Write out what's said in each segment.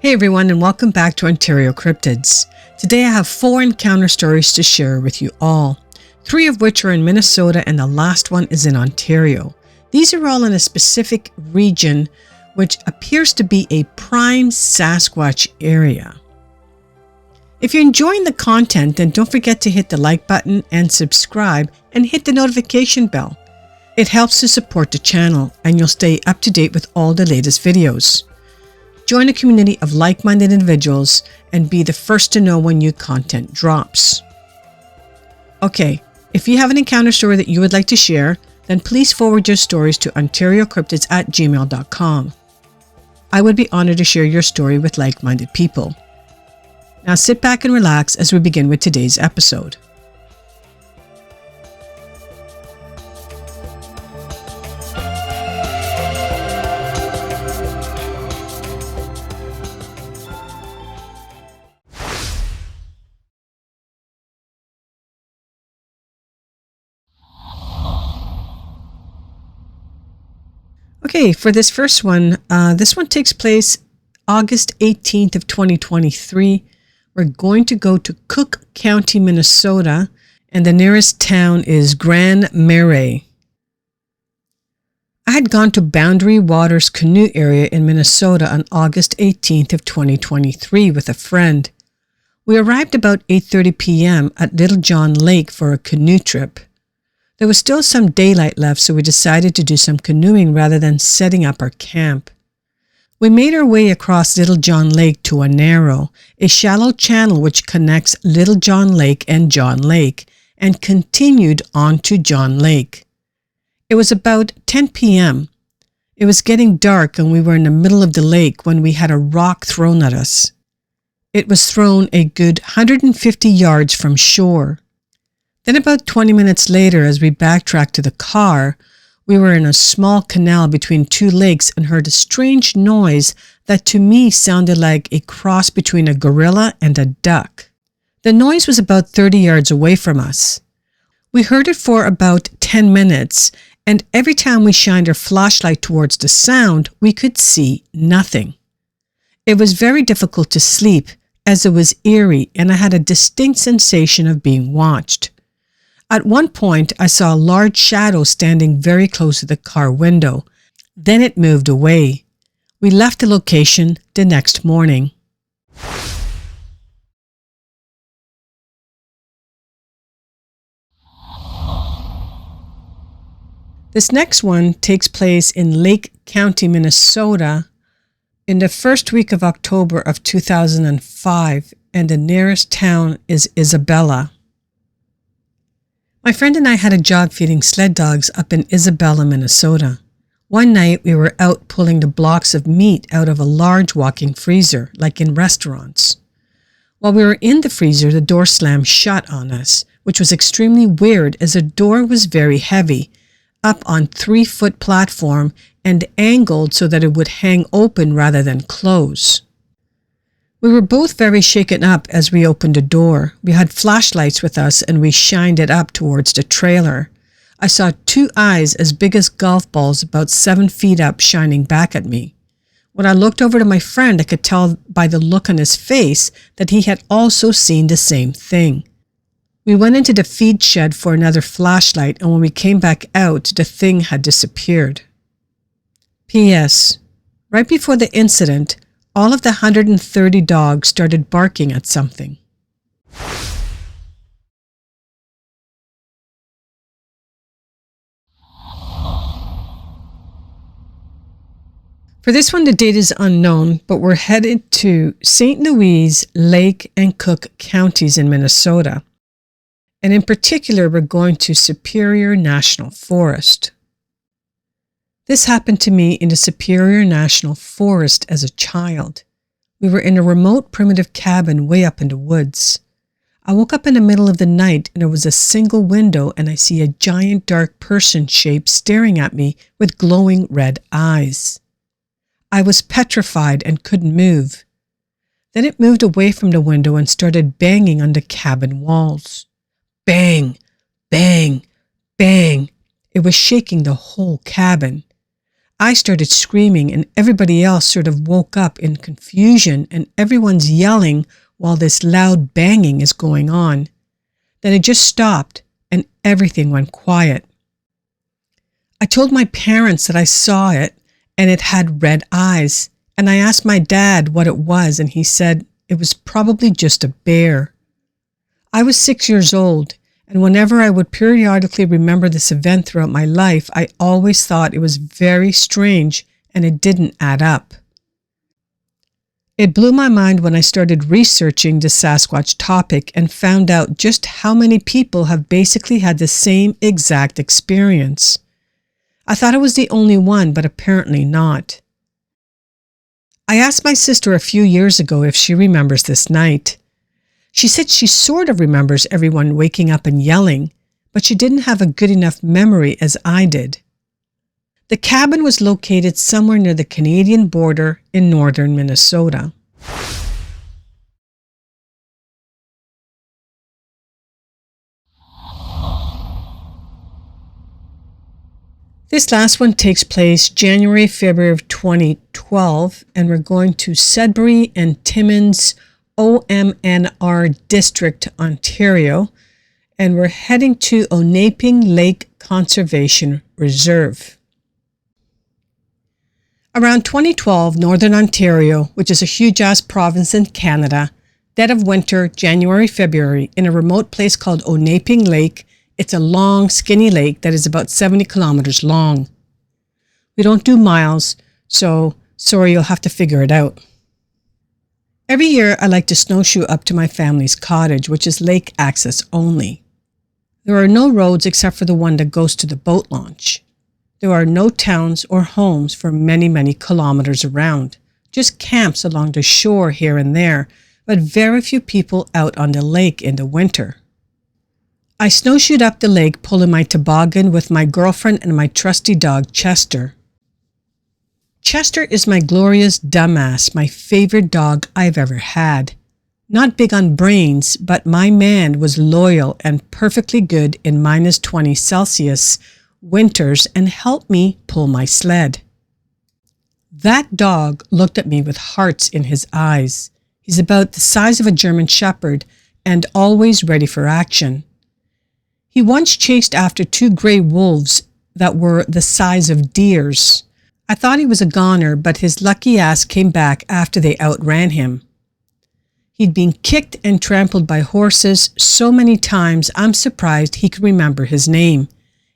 Hey everyone, and welcome back to Ontario Cryptids. Today I have 4 encounter stories to share with you all, 3 of which are in Minnesota and the last one is in Ontario. These are all in a specific region which appears to be a prime Sasquatch area. If you're enjoying the content, then don't forget to hit the like button and subscribe and hit the notification bell. It helps to support the channel and you'll stay up to date with all the latest videos. Join a community of like-minded individuals and be the first to know when new content drops. Okay, if you have an encounter story that you would like to share, then please forward your stories to OntarioCryptids@gmail.com. I would be honored to share your story with like-minded people. Now sit back and relax as we begin with today's episode. Okay, for this first one, this one takes place August 18th of 2023. We're going to go to Cook County, Minnesota, and the nearest town is Grand Marais. I had gone to Boundary Waters Canoe Area in Minnesota on August 18th of 2023 with a friend. We arrived about 8:30 p.m. at Little John Lake for a canoe trip. There was still some daylight left, so we decided to do some canoeing rather than setting up our camp. We made our way across Little John Lake to a shallow channel which connects Little John Lake and John Lake, and continued on to John Lake. It was about 10 p.m. It was getting dark and we were in the middle of the lake when we had a rock thrown at us. It was thrown a good 150 yards from shore. Then about 20 minutes later, as we backtracked to the car, we were in a small canal between 2 lakes and heard a strange noise that to me sounded like a cross between a gorilla and a duck. The noise was about 30 yards away from us. We heard it for about 10 minutes, and every time we shined our flashlight towards the sound, we could see nothing. It was very difficult to sleep, as it was eerie and I had a distinct sensation of being watched. At one point, I saw a large shadow standing very close to the car window. Then it moved away. We left the location the next morning. This next one takes place in Lake County, Minnesota, in the first week of October of 2005, and the nearest town is Isabella. My friend and I had a job feeding sled dogs up in Isabella, Minnesota. One night we were out pulling the blocks of meat out of a large walk-in freezer, like in restaurants. While we were in the freezer, the door slammed shut on us, which was extremely weird as the door was very heavy, up on 3-foot platform and angled so that it would hang open rather than close. We were both very shaken up as we opened the door. We had flashlights with us and we shined it up towards the trailer. I saw 2 eyes as big as golf balls about 7 feet up shining back at me. When I looked over to my friend, I could tell by the look on his face that he had also seen the same thing. We went into the feed shed for another flashlight, and when we came back out, the thing had disappeared. P.S. Right before the incident, all of the 130 dogs started barking at something. For this one, the date is unknown, but we're headed to St. Louis, Lake, and Cook counties in Minnesota. And in particular, we're going to Superior National Forest. This happened to me in the Superior National Forest as a child. We were in a remote primitive cabin way up in the woods. I woke up in the middle of the night and there was a single window and I see a giant dark person shape staring at me with glowing red eyes. I was petrified and couldn't move. Then it moved away from the window and started banging on the cabin walls. Bang, bang, bang. It was shaking the whole cabin. I started screaming and everybody else sort of woke up in confusion and everyone's yelling while this loud banging is going on. Then it just stopped and everything went quiet. I told my parents that I saw it and it had red eyes, and I asked my dad what it was and he said it was probably just a bear. I was 6 years old, and whenever I would periodically remember this event throughout my life, I always thought it was very strange and it didn't add up. It blew my mind when I started researching the Sasquatch topic and found out just how many people have basically had the same exact experience. I thought I was the only one, but apparently not. I asked my sister a few years ago if she remembers this night. She said she sort of remembers everyone waking up and yelling, but she didn't have a good enough memory as I did. The cabin was located somewhere near the Canadian border in northern Minnesota. This last one takes place January-February of 2012, and we're going to Sudbury and Timmins, OMNR District, Ontario, and we're heading to Onaping Lake Conservation Reserve. Around 2012, Northern Ontario, which is a huge-ass province in Canada, dead of winter, January-February, in a remote place called Onaping Lake. It's a long, skinny lake that is about 70 kilometers long. We don't do miles, so sorry, you'll have to figure it out. Every year, I like to snowshoe up to my family's cottage, which is lake access only. There are no roads except for the one that goes to the boat launch. There are no towns or homes for many, many kilometers around, just camps along the shore here and there, but very few people out on the lake in the winter. I snowshoed up the lake pulling my toboggan with my girlfriend and my trusty dog Chester. Chester is my glorious dumbass, my favorite dog I've ever had. Not big on brains, but my man was loyal and perfectly good in -20 Celsius winters and helped me pull my sled. That dog looked at me with hearts in his eyes. He's about the size of a German Shepherd and always ready for action. He once chased after 2 gray wolves that were the size of deers. I thought he was a goner, but his lucky ass came back after they outran him. He'd been kicked and trampled by horses so many times I'm surprised he could remember his name,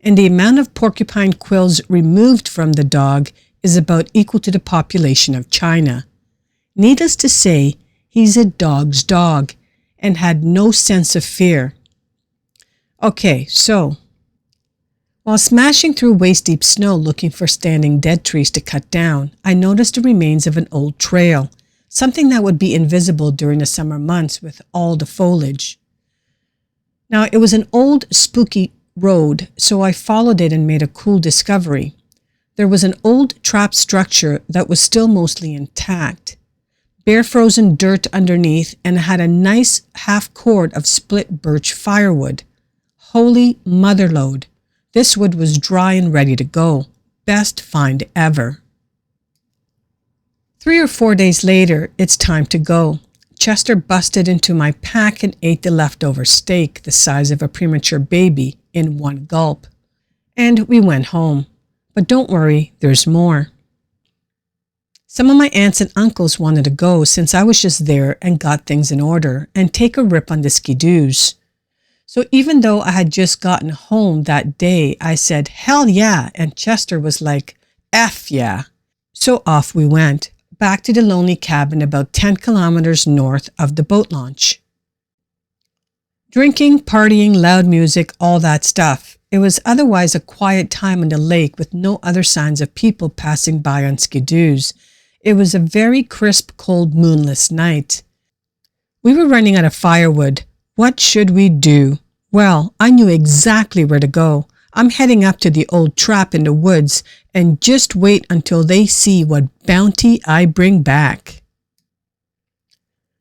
and the amount of porcupine quills removed from the dog is about equal to the population of China. Needless to say, he's a dog's dog and had no sense of fear. Okay, so, while smashing through waist-deep snow looking for standing dead trees to cut down, I noticed the remains of an old trail, something that would be invisible during the summer months with all the foliage. Now, it was an old, spooky road, so I followed it and made a cool discovery. There was an old trap structure that was still mostly intact. Bare frozen dirt underneath and had a nice half cord of split birch firewood. Holy motherlode, this wood was dry and ready to go. Best find ever. 3 or 4 days later, it's time to go. Chester busted into my pack and ate the leftover steak the size of a premature baby in one gulp. And we went home. But don't worry, there's more. Some of my aunts and uncles wanted to go since I was just there and got things in order and take a rip on the skidoos. So even though I had just gotten home that day, I said, hell yeah, and Chester was like, F yeah. So off we went, back to the lonely cabin about 10 kilometers north of the boat launch. Drinking, partying, loud music, all that stuff. It was otherwise a quiet time on the lake with no other signs of people passing by on skidoos. It was a very crisp, cold, moonless night. We were running out of firewood. What should we do? Well, I knew exactly where to go. I'm heading up to the old trap in the woods and just wait until they see what bounty I bring back.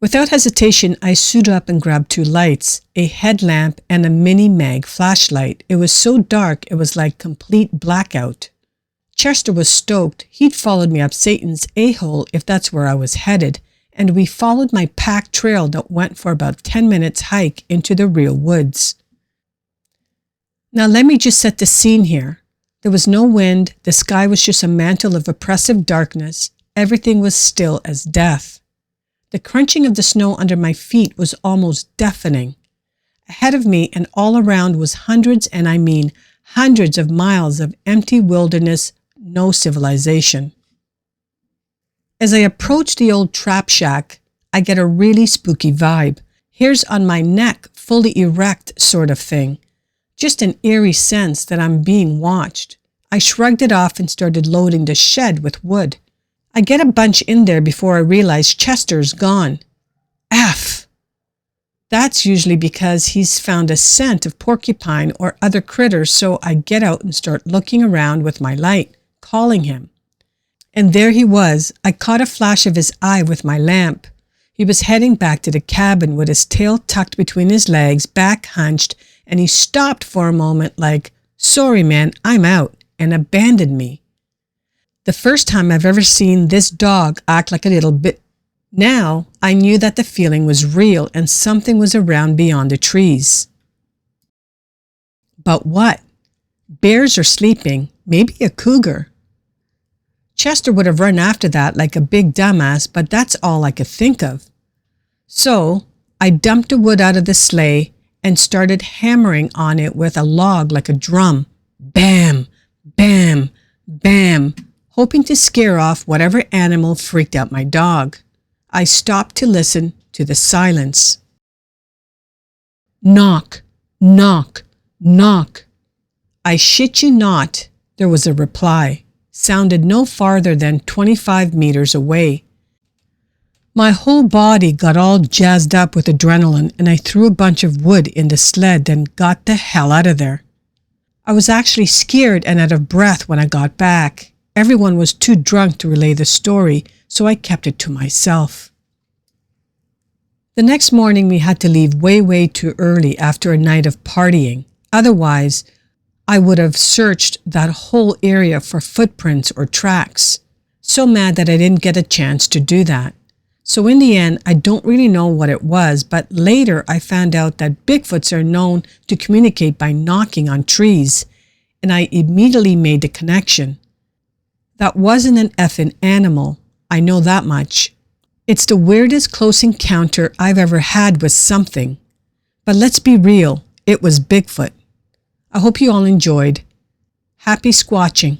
Without hesitation, I suited up and grabbed 2 lights, a headlamp and a mini mag flashlight. It was so dark it was like complete blackout. Chester was stoked. He'd followed me up Satan's a-hole if that's where I was headed, and we followed my packed trail that went for about 10 minutes hike into the real woods. Now let me just set the scene here. There was no wind, the sky was just a mantle of oppressive darkness, everything was still as death. The crunching of the snow under my feet was almost deafening. Ahead of me and all around was hundreds, and I mean hundreds of miles of empty wilderness, no civilization. As I approach the old trap shack, I get a really spooky vibe. Hairs on my neck, fully erect sort of thing. Just an eerie sense that I'm being watched. I shrugged it off and started loading the shed with wood. I get a bunch in there before I realize Chester's gone. F! That's usually because he's found a scent of porcupine or other critters, so I get out and start looking around with my light, calling him. And there he was. I caught a flash of his eye with my lamp. He was heading back to the cabin with his tail tucked between his legs, back hunched, and he stopped for a moment like, "Sorry man, I'm out," and abandoned me. The first time I've ever seen this dog act like a little bit. Now I knew that the feeling was real and something was around beyond the trees. But what? Bears are sleeping, maybe a cougar. Chester would have run after that like a big dumbass, but that's all I could think of. So I dumped the wood out of the sleigh and started hammering on it with a log like a drum. Bam, bam, bam, hoping to scare off whatever animal freaked out my dog. I stopped to listen to the silence. Knock, knock, knock. I shit you not, there was a reply. Sounded no farther than 25 meters away. My whole body got all jazzed up with adrenaline and I threw a bunch of wood in the sled and got the hell out of there. I was actually scared and out of breath when I got back. Everyone was too drunk to relay the story, so I kept it to myself. The next morning we had to leave way too early after a night of partying. Otherwise, I would have searched that whole area for footprints or tracks. So mad that I didn't get a chance to do that. So in the end, I don't really know what it was, but later I found out that Bigfoots are known to communicate by knocking on trees, and I immediately made the connection. That wasn't an effing animal, I know that much. It's the weirdest close encounter I've ever had with something. But let's be real, it was Bigfoot. I hope you all enjoyed. Happy squatching.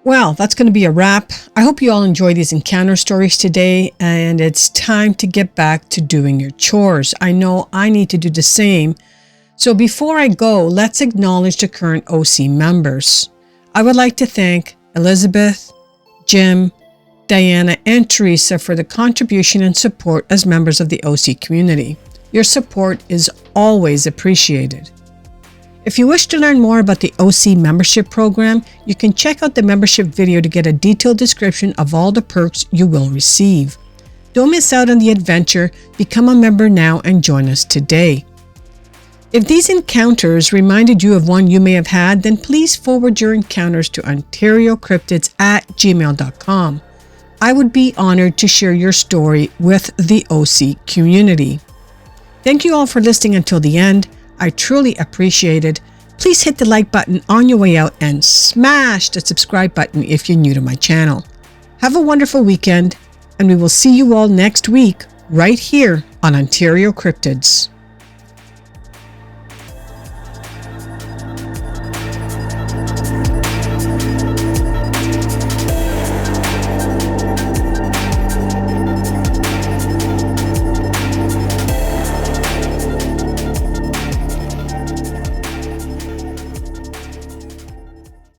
Well, that's going to be a wrap. I hope you all enjoyed these encounter stories today, and it's time to get back to doing your chores. I know I need to do the same. So before I go, let's acknowledge the current OC members. I would like to thank Elizabeth, Jim, Diana, and Teresa for the contribution and support as members of the OC community. Your support is always appreciated. If you wish to learn more about the OC membership program, you can check out the membership video to get a detailed description of all the perks you will receive. Don't miss out on the adventure. Become a member now and join us today. If these encounters reminded you of one you may have had, then please forward your encounters to OntarioCryptids@gmail.com. I would be honored to share your story with the OC community. Thank you all for listening until the end. I truly appreciate it. Please hit the like button on your way out and smash the subscribe button if you're new to my channel. Have a wonderful weekend, and we will see you all next week right here on Ontario Cryptids.